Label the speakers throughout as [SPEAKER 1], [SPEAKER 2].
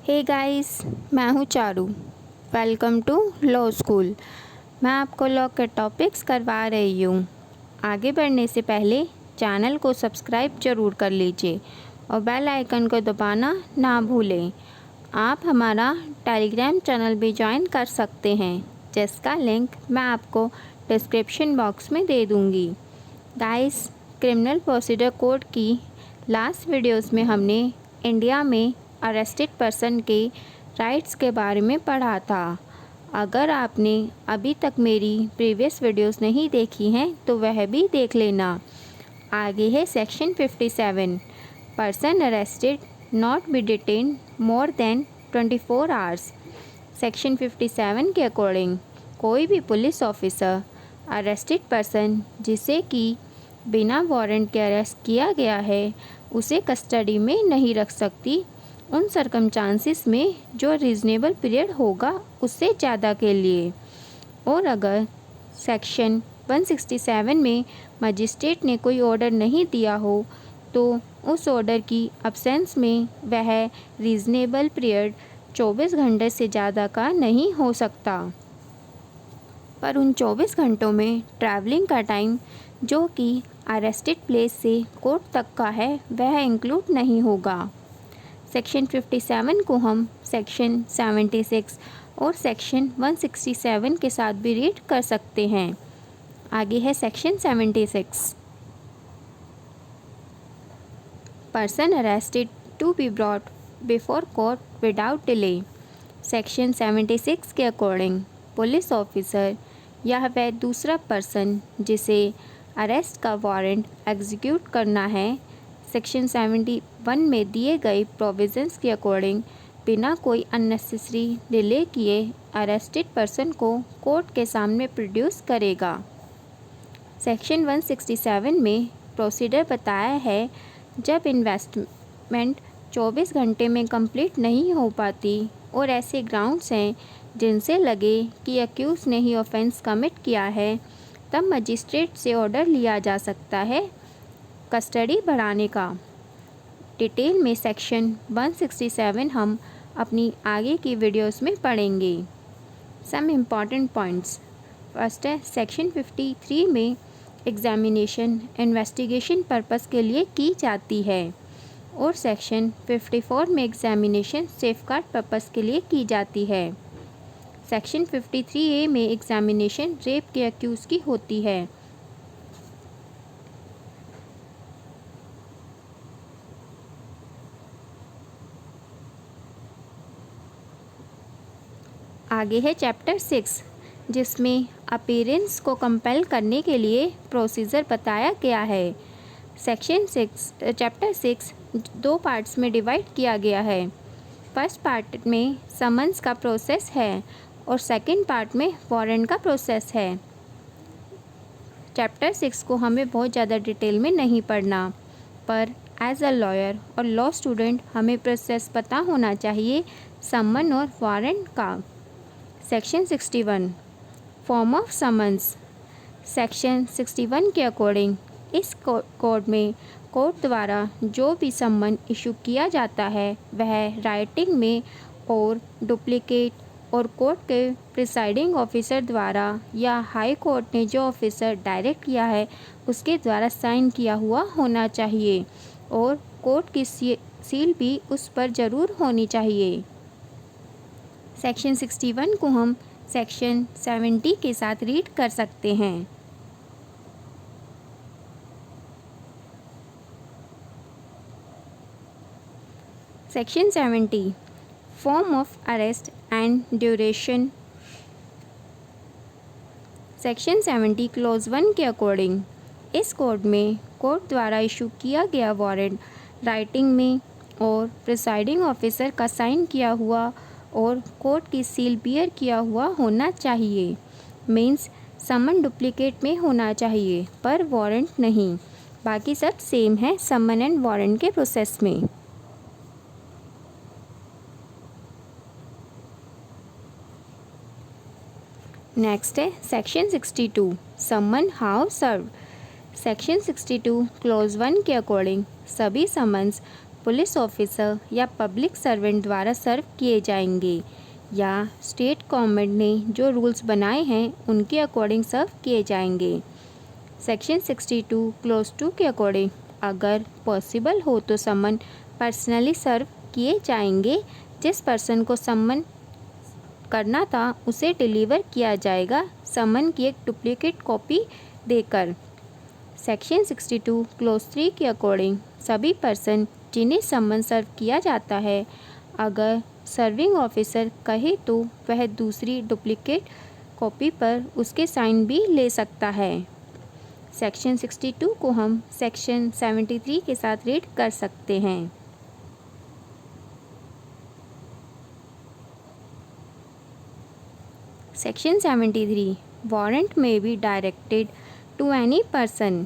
[SPEAKER 1] हे guys, मैं हूँ Charu. Welcome to law school. मैं आपको लॉ के टॉपिक्स करवा रही हूँ। आगे बढ़ने से पहले चैनल को सब्सक्राइब ज़रूर कर लीजिए और बेल आइकन को दबाना ना भूलें। आप हमारा टेलीग्राम चैनल भी ज्वाइन कर सकते हैं, जिसका लिंक मैं आपको डिस्क्रिप्शन बॉक्स में दे दूँगी। गाइस, क्रिमिनल प्रोसीजर कोड की लास्ट वीडियोस में हमने इंडिया में अरेस्टेड पर्सन के राइट्स के बारे में पढ़ा था। अगर आपने अभी तक मेरी प्रीवियस वीडियोस नहीं देखी हैं तो वह भी देख लेना। आगे है section 57, person arrested not be detain more than 24 hours. Section 57 के अकॉर्डिंग कोई भी पुलिस ऑफिसर अरेस्टेड पर्सन जिसे कि बिना वारंट के अरेस्ट किया गया है उसे कस्टडी में नहीं रख सकती उन सर्कमचांसेस में जो रीज़नेबल पीरियड होगा उससे ज़्यादा के लिए। और अगर सेक्शन 167 में मजिस्ट्रेट ने कोई ऑर्डर नहीं दिया हो तो उस ऑर्डर की अब्सेंस में वह रीज़नेबल पीरियड 24 घंटे से ज़्यादा का नहीं हो सकता। पर उन 24 घंटों में ट्रैवलिंग का टाइम जो कि अरेस्टेड प्लेस से कोर्ट तक का है वह इंक्लूड नहीं होगा। सेक्शन 57 को हम सेक्शन 76 और सेक्शन 167 के साथ भी रीड कर सकते हैं। आगे है section 76, person arrested to be brought before court without delay. Section 76 के अकॉर्डिंग पुलिस ऑफिसर या वह दूसरा पर्सन जिसे अरेस्ट का वारंट एग्जीक्यूट करना है सेक्शन 71 में दिए गए प्रोविजंस के अकॉर्डिंग बिना कोई अननेसेसरी डिले किए अरेस्टेड पर्सन को कोर्ट के सामने प्रोड्यूस करेगा। सेक्शन 167 में प्रोसीजर बताया है जब इन्वेस्टमेंट 24 घंटे में कंप्लीट नहीं हो पाती और ऐसे ग्राउंड्स हैं जिनसे लगे कि अक्यूज़ ने ही ऑफेंस कमिट किया है तब मजिस्ट्रेट से ऑर्डर लिया जा सकता है कस्टडी बढ़ाने का। डिटेल में सेक्शन 167 हम अपनी आगे की वीडियोस में पढ़ेंगे। Some important points. फर्स्ट है सेक्शन 53 में एग्जामिनेशन इन्वेस्टिगेशन पर्पस के लिए की जाती है और सेक्शन 54 में एग्जामिनेशन सेफगार्ड पर्पस के लिए की जाती है। सेक्शन 53A में एग्जामिनेशन रेप के अक्यूज़ की होती है। आगे है चैप्टर 6 जिसमें अपीयरेंस को कंपेल करने के लिए प्रोसीजर बताया गया है। चैप्टर 6 दो पार्ट्स में डिवाइड किया गया है। फर्स्ट पार्ट में समन्स का प्रोसेस है और सेकंड पार्ट में वारंट का प्रोसेस है। चैप्टर 6 को हमें बहुत ज़्यादा डिटेल में नहीं पढ़ना, पर एज अ लॉयर और लॉ स्टूडेंट हमें प्रोसेस पता होना चाहिए समन और वारंट का। Section 61, form of summons. Section 61 के अकॉर्डिंग इस कोड में कोर्ट द्वारा जो भी समन इशू किया जाता है वह राइटिंग में और डुप्लीकेट और कोर्ट के प्रिसाइडिंग ऑफिसर द्वारा या हाई कोर्ट ने जो ऑफिसर डायरेक्ट किया है उसके द्वारा साइन किया हुआ होना चाहिए और कोर्ट की सील भी उस पर ज़रूर होनी चाहिए। सेक्शन 61 को हम सेक्शन 70 के साथ रीड कर सकते हैं। Section 70, form of arrest and duration. Section 70 clause 1 के अकॉर्डिंग इस कोड में कोर्ट द्वारा इशू किया गया वारंट राइटिंग में और प्रिसाइडिंग ऑफिसर का साइन किया हुआ और कोर्ट की सील बियर किया हुआ होना चाहिए। मीन्स समन डुप्लीकेट में होना चाहिए पर वारंट नहीं। बाकी सब सेम है समन एंड वारंट के प्रोसेस में। नेक्स्ट है section 62, summon how serve. Section 62 clause 1 के अकॉर्डिंग सभी समन्स पुलिस ऑफिसर या पब्लिक सर्वेंट द्वारा सर्व किए जाएंगे या स्टेट गवर्नमेंट ने जो रूल्स बनाए हैं उनके अकॉर्डिंग सर्व किए जाएंगे। सेक्शन 62 क्लोज 2 के अकॉर्डिंग अगर पॉसिबल हो तो समन पर्सनली सर्व किए जाएंगे। जिस पर्सन को समन करना था उसे डिलीवर किया जाएगा समन की एक डुप्लीकेट कॉपी देकर। सेक्शन 62 क्लोज 3 के अकॉर्डिंग सभी पर्सन जिन्हें समन सर्व किया जाता है अगर सर्विंग ऑफिसर कहे तो वह दूसरी डुप्लीकेट कॉपी पर उसके साइन भी ले सकता है। सेक्शन 62 को हम सेक्शन 73 के साथ रीड कर सकते हैं। सेक्शन 73 वारंट में be directed to any person.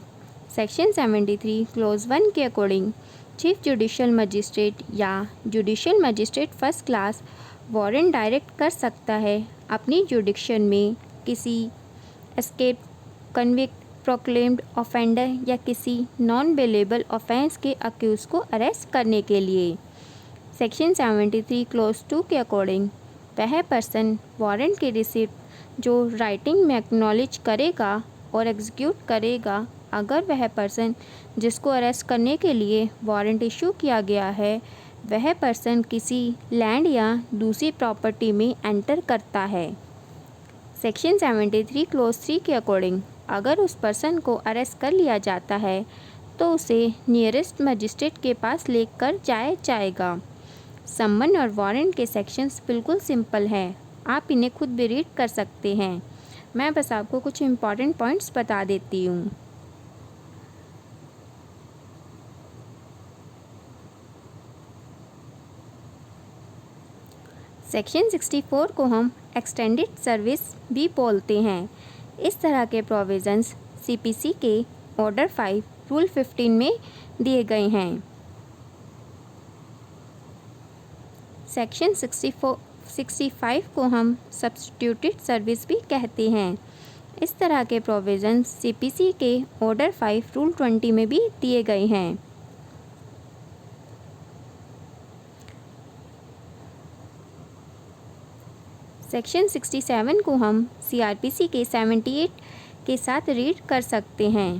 [SPEAKER 1] Section 73 clause 1 के अकॉर्डिंग चीफ जुडिशियल मजिस्ट्रेट या judicial magistrate first class warrant direct कर सकता है अपनी जुडिक्शन में किसी एस्केप कन्विक्ट प्रोक्लेम्ड ऑफेंडर या किसी नॉन बेलेबल ऑफेंस के अक्यूज को अरेस्ट करने के लिए। सेक्शन 73 क्लोज 2 के अकॉर्डिंग वह पर्सन वारंट की रिसिप्ट जो राइटिंग में एक्नॉलेज करेगा और एग्जीक्यूट करेगा अगर वह पर्सन जिसको अरेस्ट करने के लिए वारंट इशू किया गया है वह पर्सन किसी लैंड या दूसरी प्रॉपर्टी में एंटर करता है। सेक्शन 73 क्लोज 3 के अकॉर्डिंग अगर उस पर्सन को अरेस्ट कर लिया जाता है तो उसे नियरेस्ट मजिस्ट्रेट के पास लेकर जाया जाएगा। समन और वारंट के सेक्शंस बिल्कुल सिंपल हैं, आप इन्हें खुद भी रीड कर सकते हैं। मैं बस आपको कुछ इम्पॉर्टेंट पॉइंट्स बता देती हूँ। सेक्शन 64 को हम एक्सटेंडेड सर्विस भी बोलते हैं। इस तरह के प्रोविज़न्स सीपीसी के ऑर्डर 5 रूल 15 में दिए गए हैं। सेक्शन 65 को हम सब्स्टिट्यूटेड सर्विस भी कहते हैं। इस तरह के प्रोविज़न्स सीपीसी के ऑर्डर 5 रूल 20 में भी दिए गए हैं। सेक्शन 67 को हम सीआरपीसी के 78 के साथ रीड कर सकते हैं।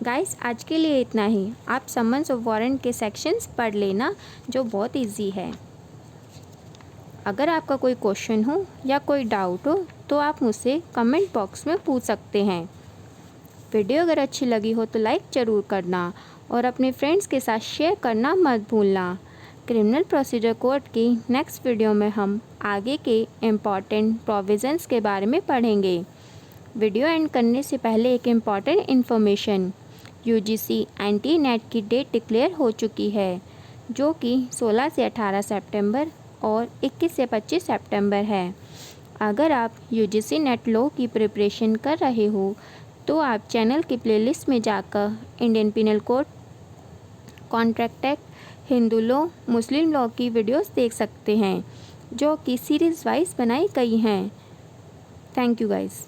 [SPEAKER 1] गाइस आज के लिए इतना ही। आप समन्स और वारंट के सेक्शंस पढ़ लेना जो बहुत इजी है। अगर आपका कोई क्वेश्चन हो या कोई डाउट हो तो आप मुझसे कमेंट बॉक्स में पूछ सकते हैं। वीडियो अगर अच्छी लगी हो तो लाइक ज़रूर करना और अपने फ्रेंड्स के साथ शेयर करना मत भूलना। क्रिमिनल प्रोसीजर कोड की नेक्स्ट वीडियो में हम आगे के इम्पॉर्टेंट प्रोविज़न्स के बारे में पढ़ेंगे। वीडियो एंड करने से पहले एक important information, UGC anti net की डेट डिक्लेयर हो चुकी है जो कि 16 से 18 सितंबर और 21 से 25 सितंबर है। अगर आप यूजीसी नेट लॉ की प्रिपरेशन कर रहे हो तो आप चैनल की प्लेलिस्ट में जाकर Indian penal code, contract act, Hindu law, मुस्लिम लॉ की वीडियोस देख सकते हैं जो कि सीरीज़ वाइज बनाई गई हैं। Thank you guys.